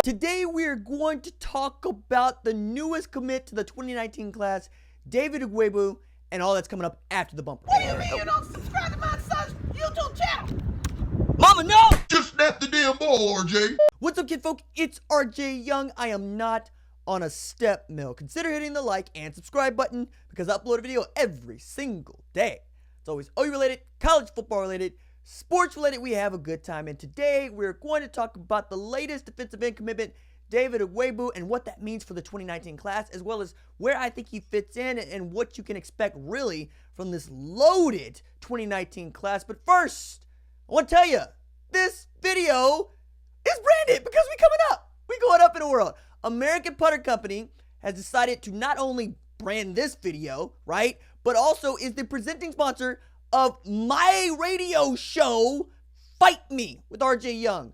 Today we're going to talk about the newest commit to the 2019 class, David Ugwoegbu, and all that's coming up after the bumper. What do you mean you don't subscribe to my son's YouTube channel? Mama, no! Just snap the damn ball, RJ. What's up, kid folk? It's RJ Young. I am not on a step mill. Consider hitting the like and subscribe button because I upload a video every single day. It's always OU related, college football related, sports related. We have a good time, and today we're going to talk about the latest defensive end commitment, David Ugwoegbu, and what that means for the 2019 class, as well as where I think he fits in and what you can expect really from this loaded 2019 class. But first, I want to tell you, this video is branded because we coming up. We going up in the world. American Putter Company has decided to not only brand this video, right, but also is the presenting sponsor of my radio show, Fight Me with RJ Young.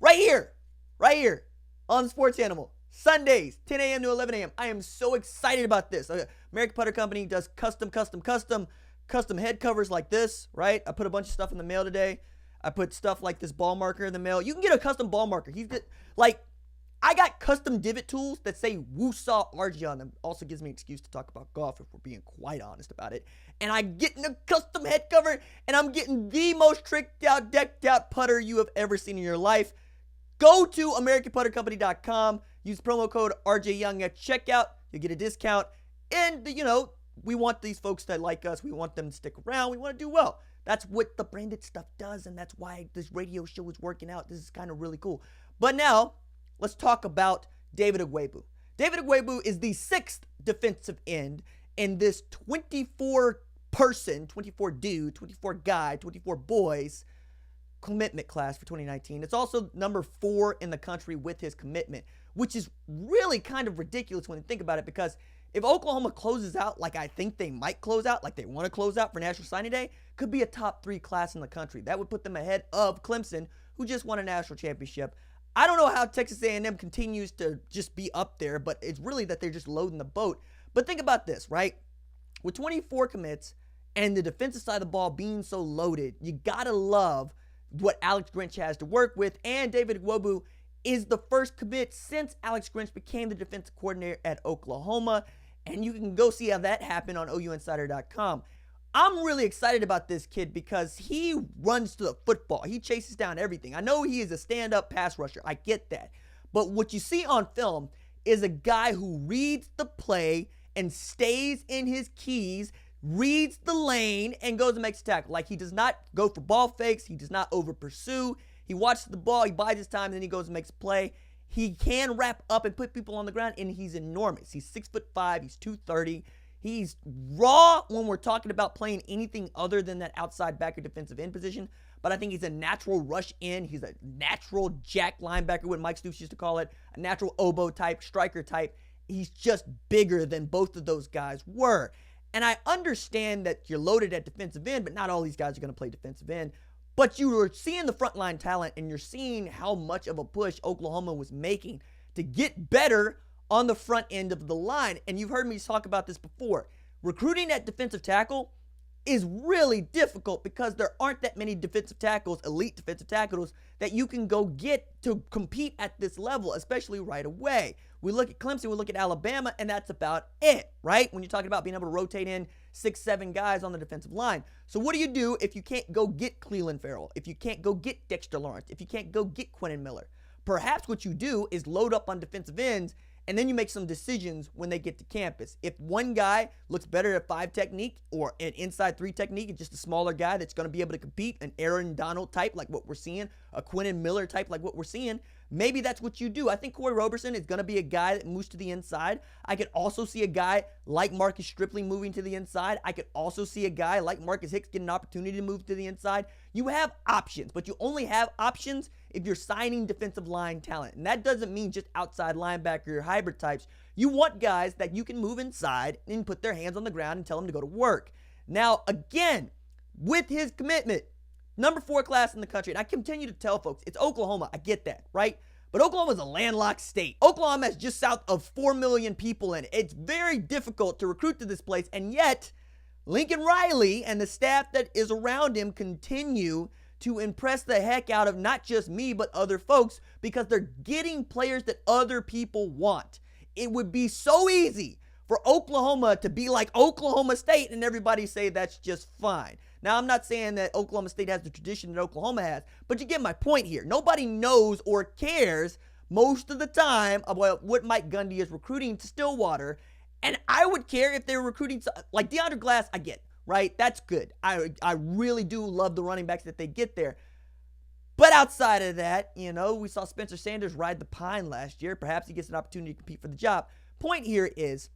Right here on Sports Animal, Sundays, 10 a.m. to 11 a.m. I am so excited about this. American Putter Company does custom head covers like this, right? I put a bunch of stuff in the mail today. I put stuff like this ball marker in the mail. You can get a custom ball marker. I got custom divot tools that say Woosaw RJ on them. Also gives me an excuse to talk about golf if we're being quite honest about it. And I'm getting a custom head cover, and I'm getting the most tricked out, decked out putter you have ever seen in your life. Go to AmericanPutterCompany.com. Use promo code RJ Young at checkout. You'll get a discount. And, we want these folks that like us. We want them to stick around. We want to do well. That's what the branded stuff does, and that's why this radio show is working out. This is kind of really cool. But now, let's talk about David Ugwoegbu. David Ugwoegbu is the 6th defensive end in this 24-person, 24-dude, 24-guy, 24-boys commitment class for 2019. It's also number 4 in the country with his commitment, which is really kind of ridiculous when you think about it, because if Oklahoma closes out like I think they might close out, like they want to close out for National Signing Day, could be a top 3 class in the country. That would put them ahead of Clemson, who just won a national championship. I don't know how Texas A&M continues to just be up there, but it's really that they're just loading the boat. But think about this, right? With 24 commits and the defensive side of the ball being so loaded, you gotta love what Alex Grinch has to work with. And David Ugwoegbu is the first commit since Alex Grinch became the defensive coordinator at Oklahoma. And you can go see how that happened on OUinsider.com. I'm really excited about this kid because he runs to the football. He chases down everything. I know he is a stand-up pass rusher. I get that. But what you see on film is a guy who reads the play and stays in his keys, reads the lane, and goes and makes a tackle. Like, he does not go for ball fakes. He does not over-pursue. He watches the ball. He buys his time, and then he goes and makes a play. He can wrap up and put people on the ground, and he's enormous. He's 6'5". He's 230. He's raw when we're talking about playing anything other than that outside backer defensive end position. But I think he's a natural rush in. He's a natural jack linebacker, what Mike Stoops used to call it, a natural oboe type, striker type. He's just bigger than both of those guys were. And I understand that you're loaded at defensive end, but not all these guys are going to play defensive end. But you are seeing the frontline talent, and you're seeing how much of a push Oklahoma was making to get better on the front end of the line. And you've heard me talk about this before. Recruiting at defensive tackle is really difficult because there aren't that many defensive tackles, elite defensive tackles, that you can go get to compete at this level, especially right away. We look at Clemson, we look at Alabama, and that's about it, right? When you're talking about being able to rotate in 6-7 guys on the defensive line. So what do you do if you can't go get Cleveland Farrell, if you can't go get Dexter Lawrence, if you can't go get Quentin Miller? Perhaps what you do is load up on defensive ends, and then you make some decisions when they get to campus. If one guy looks better at 5 technique or an inside 3 technique and just a smaller guy that's going to be able to compete, an Aaron Donald type like what we're seeing, a Quentin Miller type like what we're seeing, maybe that's what you do. I think Corey Roberson is going to be a guy that moves to the inside. I could also see a guy like Marcus Stripling moving to the inside. I could also see a guy like Marcus Hicks get an opportunity to move to the inside. You have options, but you only have options if you're signing defensive line talent. And that doesn't mean just outside linebacker or hybrid types. You want guys that you can move inside and put their hands on the ground and tell them to go to work. Now, again, with his commitment, number 4 class in the country, and I continue to tell folks, it's Oklahoma. I get that, right? But Oklahoma is a landlocked state. Oklahoma is just south of 4 million people, and it's very difficult to recruit to this place. And yet, Lincoln Riley and the staff that is around him continue to impress the heck out of not just me, but other folks, because they're getting players that other people want. It would be so easy for Oklahoma to be like Oklahoma State and everybody say that's just fine. Now, I'm not saying that Oklahoma State has the tradition that Oklahoma has, but you get my point here. Nobody knows or cares most of the time about what Mike Gundy is recruiting to Stillwater. And I would care if they were recruiting, like DeAndre Glass, I get, right? That's good. I really do love the running backs that they get there. But outside of that, we saw Spencer Sanders ride the pine last year. Perhaps he gets an opportunity to compete for the job. Point here is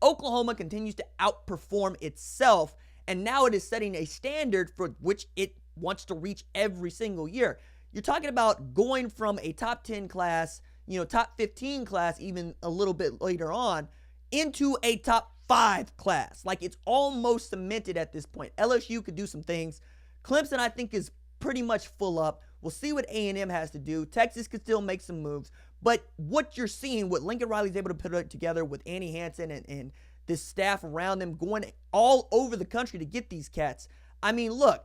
Oklahoma continues to outperform itself, and now it is setting a standard for which it wants to reach every single year. You're talking about going from a top 10 class, top 15 class, even a little bit later on, into a top 5 class. Like, it's almost cemented at this point. LSU could do some things. Clemson, I think, is pretty much full up. We'll see what A&M has to do. Texas could still make some moves. But what you're seeing, what Lincoln Riley's able to put it together with Annie Hansen and this staff around them going all over the country to get these cats. I mean, look,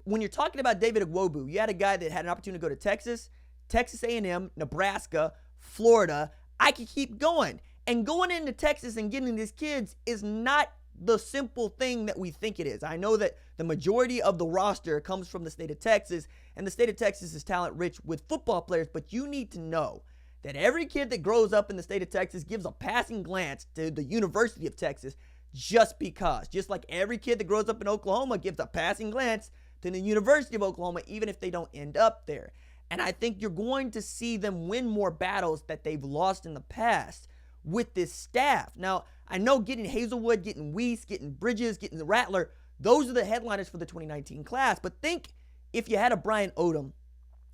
when you're talking about David Ugwoegbu, you had a guy that had an opportunity to go to Texas, Texas A&M, Nebraska, Florida. I could keep going. And going into Texas and getting these kids is not the simple thing that we think it is. I know that the majority of the roster comes from the state of Texas, and the state of Texas is talent rich with football players, but you need to know that every kid that grows up in the state of Texas gives a passing glance to the University of Texas just because. Just like every kid that grows up in Oklahoma gives a passing glance to the University of Oklahoma, even if they don't end up there. And I think you're going to see them win more battles that they've lost in the past with this staff. Now, I know getting Hazelwood, getting Weiss, getting Bridges, getting the Rattler, those are the headliners for the 2019 class. But think if you had a Brian Odom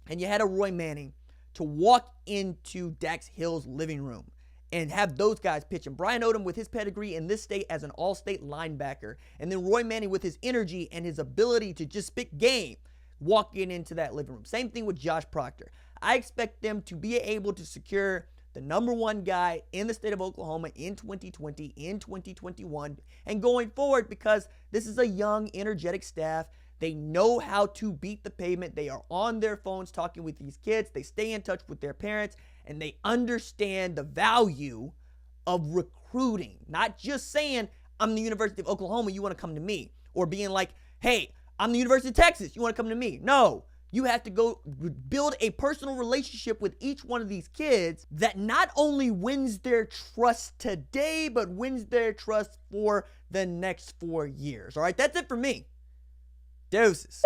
and you had a Roy Manning to walk into Dax Hill's living room and have those guys pitching. Brian Odom with his pedigree in this state as an all-state linebacker, and then Roy Manning with his energy and his ability to just spit game walking into that living room. Same thing with Josh Proctor. I expect them to be able to secure the number one guy in the state of Oklahoma in 2020, in 2021, and going forward, because this is a young, energetic staff. They know how to beat the pavement. They are on their phones talking with these kids. They stay in touch with their parents, and they understand the value of recruiting. Not just saying, I'm the University of Oklahoma, you want to come to me. Or being like, hey, I'm the University of Texas, you want to come to me. No. You have to go build a personal relationship with each one of these kids that not only wins their trust today, but wins their trust for the next 4 years. All right, that's it for me. Deuces.